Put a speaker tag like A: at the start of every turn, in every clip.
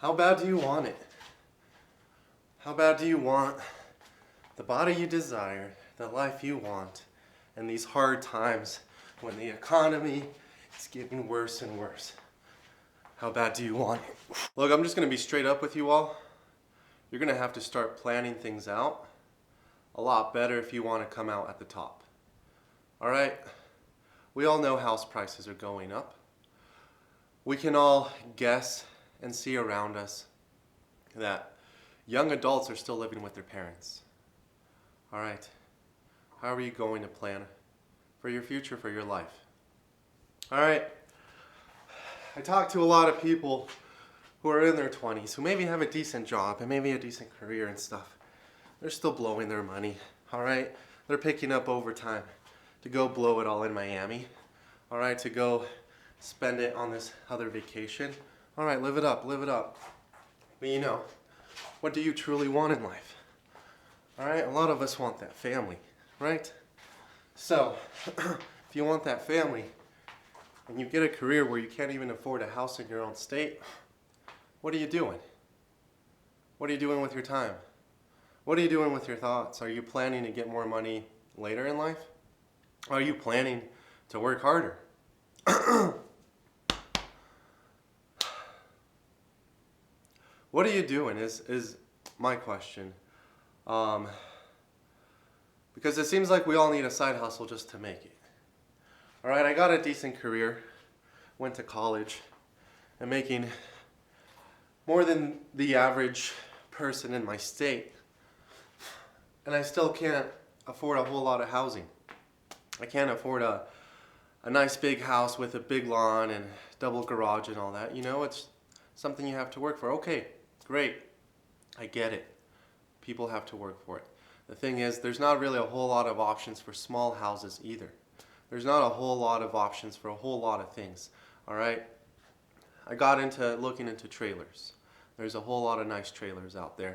A: How bad do you want it? How bad do you want the body you desire, the life you want, in these hard times when the economy is getting worse and worse? How bad do you want it? Look, I'm just going to be straight up with you all. You're going to have to start planning things out a lot better if you want to come out at the top. All right? We all know house prices are going up. We can all guess and see around us that young adults are still living with their parents. All right, how are you going to plan for your future, for your life? All right, I talk to a lot of people who are in their 20s, who maybe have a decent job and maybe a decent career and stuff. They're still blowing their money, all right? They're picking up overtime to go blow it all in Miami, all right, to go spend it on this other vacation. All right, live it up, live it up. But you know, what do you truly want in life? All right, a lot of us want that family, right? So, if you want that family and you get a career where you can't even afford a house in your own state, what are you doing? What are you doing with your time? What are you doing with your thoughts? Are you planning to get more money later in life? Are you planning to work harder? What are you doing is my question. Because it seems like we all need a side hustle just to make it. All right, I got a decent career, went to college, and making more than the average person in my state. And I still can't afford a whole lot of housing. I can't afford a nice big house with a big lawn and double garage and all that. You know, it's something you have to work for. Okay, great. I get it. People have to work for it. The thing is, there's not really a whole lot of options for small houses either. There's not a whole lot of options for a whole lot of things, all right? I got into looking into trailers. There's a whole lot of nice trailers out there.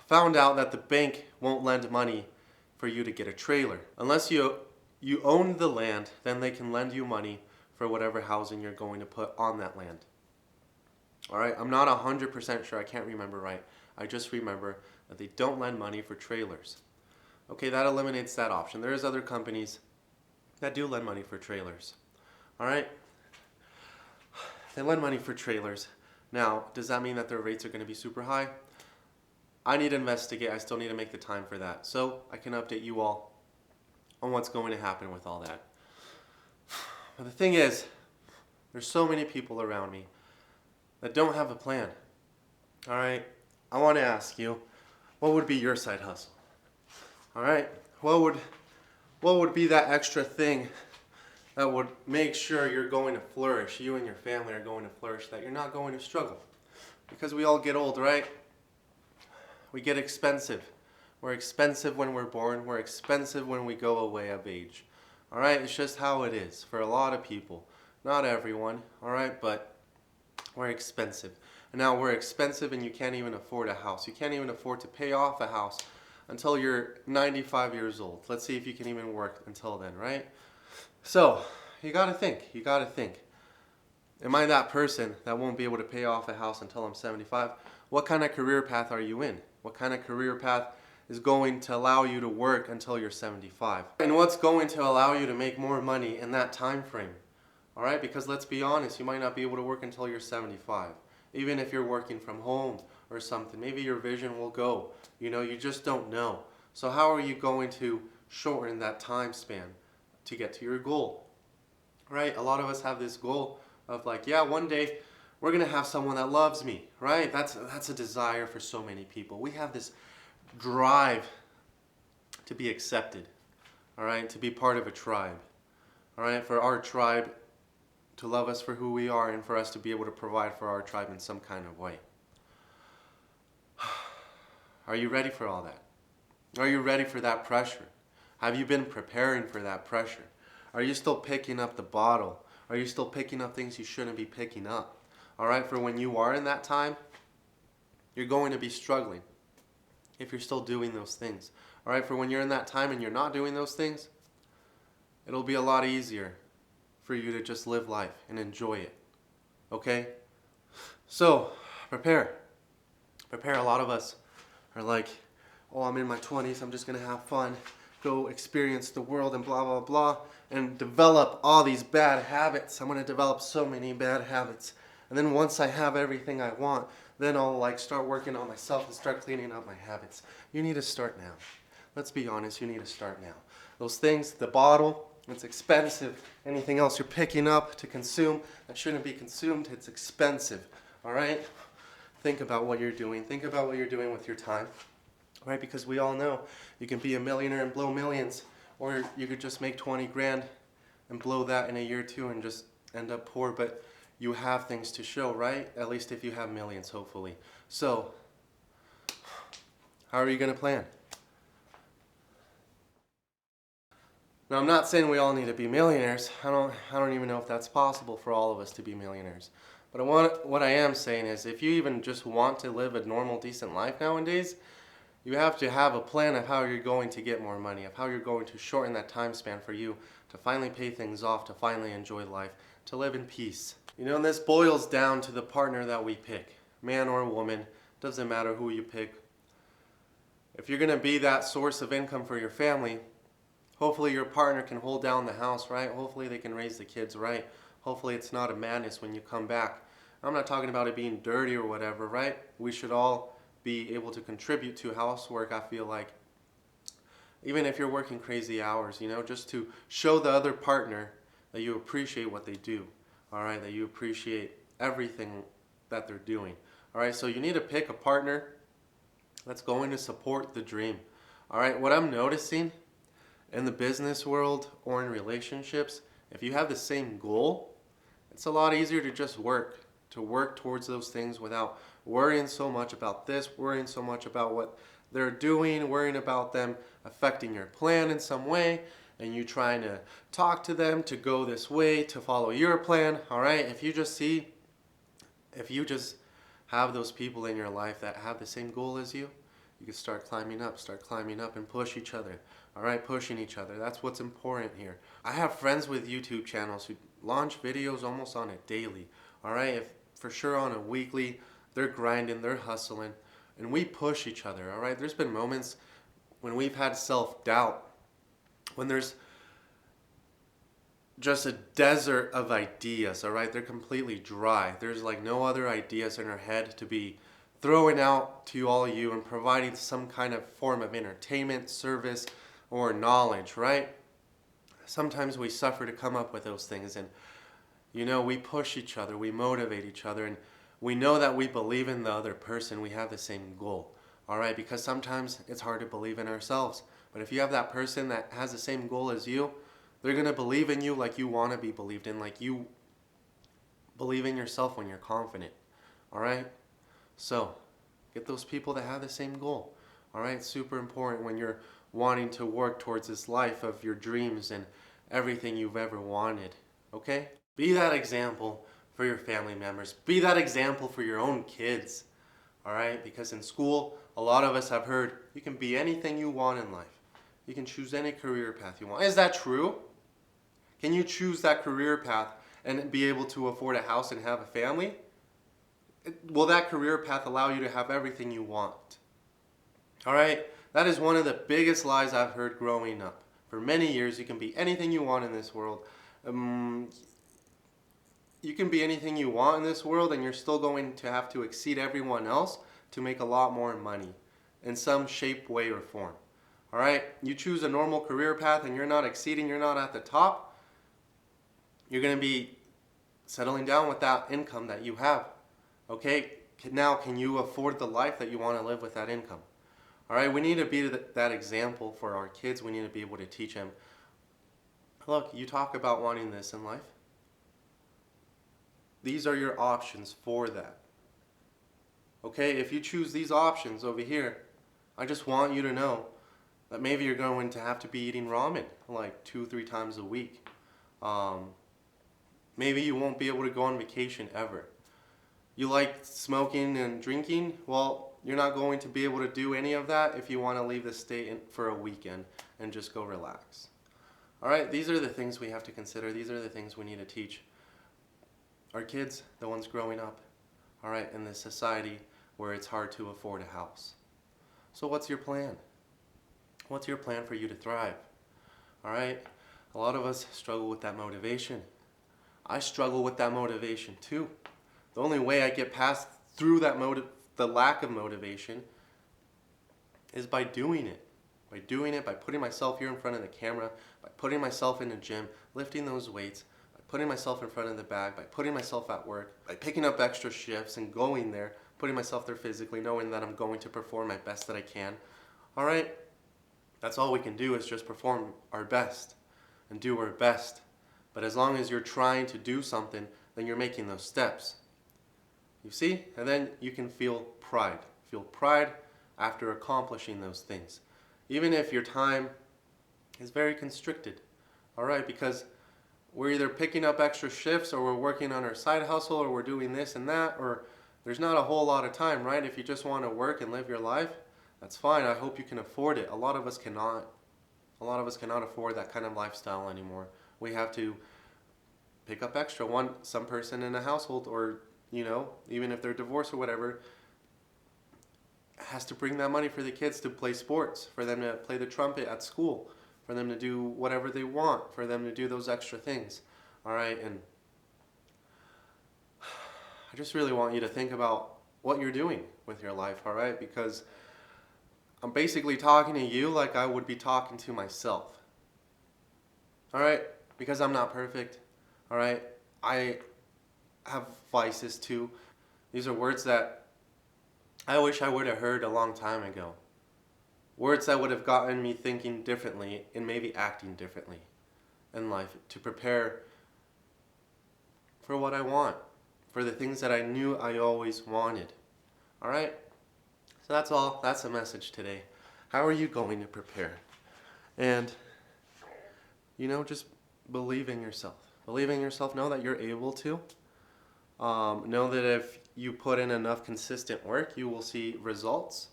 A: Found out that the bank won't lend money for you to get a trailer. Unless you own the land, then they can lend you money for whatever housing you're going to put on that land. All right, I'm not 100% sure, I can't remember right. I just remember that they don't lend money for trailers. Okay, that eliminates that option. There's other companies that do lend money for trailers. All right? They lend money for trailers. Now, does that mean that their rates are going to be super high? I need to investigate. I still need to make the time for that. So I can update you all on what's going to happen with all that. But the thing is, there's so many people around me that don't have a plan. All right? I want to ask you, what would be your side hustle? All right? What would be that extra thing that would make sure you're going to flourish, you and your family are going to flourish, that you're not going to struggle? Because we all get old, right? We get expensive. We're expensive when we're born. We're expensive when we go away of age. All right? It's just how it is for a lot of people. Not everyone, all right? But we're expensive. And now we're expensive and you can't even afford a house. You can't even afford to pay off a house until you're 95 years old. Let's see if you can even work until then, right? So, you gotta think. Am I that person that won't be able to pay off a house until I'm 75? What kind of career path are you in? What kind of career path is going to allow you to work until you're 75? And what's going to allow you to make more money in that time frame? All right, because let's be honest, you might not be able to work until you're 75. Even if you're working from home or something, maybe your vision will go. You know, you just don't know. So how are you going to shorten that time span to get to your goal? Right? A lot of us have this goal of like, yeah, one day we're going to have someone that loves me, right? That's a desire for so many people. We have this drive to be accepted, all right? To be part of a tribe, all right? For our tribe to love us for who we are and for us to be able to provide for our tribe in some kind of way. Are you ready for all that? Are you ready for that pressure? Have you been preparing for that pressure? Are you still picking up the bottle? Are you still picking up things you shouldn't be picking up? All right, for when you are in that time, you're going to be struggling if you're still doing those things. All right, for when you're in that time and you're not doing those things, it'll be a lot easier for you to just live life and enjoy it. Okay? So, prepare. Prepare. A lot of us are like, oh, I'm in my 20s, I'm just going to have fun, go experience the world and blah, blah, blah, and develop all these bad habits. I'm going to develop so many bad habits. And then once I have everything I want, then I'll like start working on myself and start cleaning up my habits. You need to start now. Let's be honest, you need to start now. Those things, the bottle, it's expensive. Anything else you're picking up to consume that shouldn't be consumed, it's expensive. All right? Think about what you're doing. Think about what you're doing with your time. Right? Because we all know you can be a millionaire and blow millions, or you could just make 20 grand and blow that in a year or two and just end up poor, but you have things to show, right? At least if you have millions, hopefully. So, how are you going to plan? Now, I'm not saying we all need to be millionaires. I don't even know if that's possible for all of us to be millionaires. But what I am saying is, if you even just want to live a normal, decent life nowadays, you have to have a plan of how you're going to get more money, of how you're going to shorten that time span for you to finally pay things off, to finally enjoy life, to live in peace. You know, and this boils down to the partner that we pick, man or woman, doesn't matter who you pick. If you're going to be that source of income for your family, hopefully your partner can hold down the house, right? Hopefully they can raise the kids right. Hopefully it's not a madness when you come back. I'm not talking about it being dirty or whatever, right? We should all be able to contribute to housework, I feel like. Even if you're working crazy hours, you know, just to show the other partner that you appreciate what they do, all right? That you appreciate everything that they're doing, all right? So you need to pick a partner that's going to support the dream, all right? What I'm noticing in the business world or in relationships, if you have the same goal, it's a lot easier to just work towards those things without worrying so much about this, worrying so much about what they're doing, worrying about them affecting your plan in some way, and you trying to talk to them to go this way, to follow your plan, all right? If you just have those people in your life that have the same goal as you can start climbing up and push each other. All right, pushing each other. That's what's important here. I have friends with YouTube channels who launch videos almost on a daily. All right, if for sure on a weekly, they're grinding, they're hustling, and we push each other. All right, there's been moments when we've had self-doubt, when there's just a desert of ideas. All right, they're completely dry. There's like no other ideas in our head to be throwing out to all of you and providing some kind of form of entertainment, service, or knowledge, right? Sometimes we suffer to come up with those things, and you know, we push each other, we motivate each other, and we know that we believe in the other person, we have the same goal, all right? Because sometimes it's hard to believe in ourselves, but if you have that person that has the same goal as you, they're going to believe in you like you want to be believed in, like you believe in yourself when you're confident, all right? So, get those people that have the same goal, all right? It's super important when you're wanting to work towards this life of your dreams and everything you've ever wanted, okay? Be that example for your family members. Be that example for your own kids, all right? Because in school, a lot of us have heard you can be anything you want in life. You can choose any career path you want. Is that true? Can you choose that career path and be able to afford a house and have a family? Will that career path allow you to have everything you want? All right? That is one of the biggest lies I've heard growing up. For many years, you can be anything you want in this world. You can be anything you want in this world, and you're still going to have to exceed everyone else to make a lot more money in some shape, way, or form. All right? You choose a normal career path and you're not exceeding, you're not at the top, you're going to be settling down with that income that you have. Okay? Now, can you afford the life that you want to live with that income? All right? We need to be that example for our kids. We need to be able to teach them, look, you talk about wanting this in life. These are your options for that. Okay? If you choose these options over here, I just want you to know that maybe you're going to have to be eating ramen like 2-3 times a week. Maybe you won't be able to go on vacation ever. You like smoking and drinking? Well, you're not going to be able to do any of that if you want to leave the state for a weekend and just go relax. All right, these are the things we have to consider. These are the things we need to teach our kids, the ones growing up. all right, in this society where it's hard to afford a house. So what's your plan? What's your plan for you to thrive? All right, a lot of us struggle with that motivation. I struggle with that motivation too. The only way I get past through the lack of motivation is by doing it. By doing it, by putting myself here in front of the camera, by putting myself in the gym, lifting those weights, by putting myself in front of the bag, by putting myself at work, by picking up extra shifts and going there, putting myself there physically, knowing that I'm going to perform my best that I can. All right? That's all we can do is just perform our best and do our best. But as long as you're trying to do something, then you're making those steps. You see? And then you can feel pride. Feel pride after accomplishing those things. Even if your time is very constricted. All right? Because we're either picking up extra shifts or we're working on our side hustle or we're doing this and that, or there's not a whole lot of time, right? If you just want to work and live your life, that's fine. I hope you can afford it. A lot of us cannot. A lot of us cannot afford that kind of lifestyle anymore. We have to pick up extra. Some person in a household, or even if they're divorced or whatever, has to bring that money for the kids to play sports, for them to play the trumpet at school, for them to do whatever they want, for them to do those extra things. All right, and I just really want you to think about what you're doing with your life, all right? Because I'm basically talking to you like I would be talking to myself. All right? Because I'm not perfect. All right? I have vices too. These are words that I wish I would have heard a long time ago. Words that would have gotten me thinking differently and maybe acting differently in life to prepare for what I want, for the things that I knew I always wanted. All right? So that's all. That's the message today. How are you going to prepare? And, just believe in yourself. Believe in yourself. Know that you're able to. Know that if you put in enough consistent work, you will see results.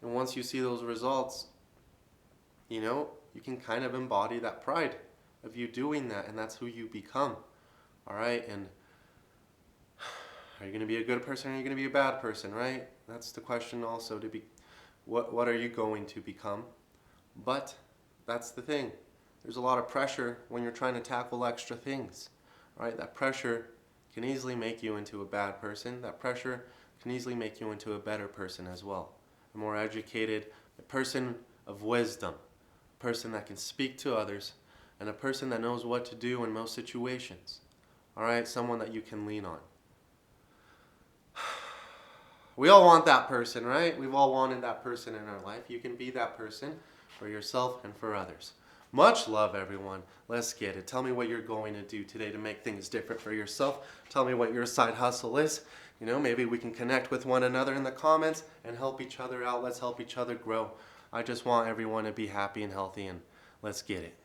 A: And once you see those results, you can kind of embody that pride of you doing that, and that's who you become. All right? And are you going to be a good person or are you going to be a bad person, right? That's the question also, to be what are you going to become? But that's the thing. There's a lot of pressure when you're trying to tackle extra things, right? That pressure can easily make you into a bad person. That pressure can easily make you into a better person as well. A more educated, a person of wisdom, a person that can speak to others, and a person that knows what to do in most situations. All right? Someone that you can lean on. We all want that person, right? We've all wanted that person in our life. You can be that person for yourself and for others. Much love, everyone. Let's get it. Tell me what you're going to do today to make things different for yourself. Tell me what your side hustle is. Maybe we can connect with one another in the comments and help each other out. Let's help each other grow. I just want everyone to be happy and healthy, and let's get it.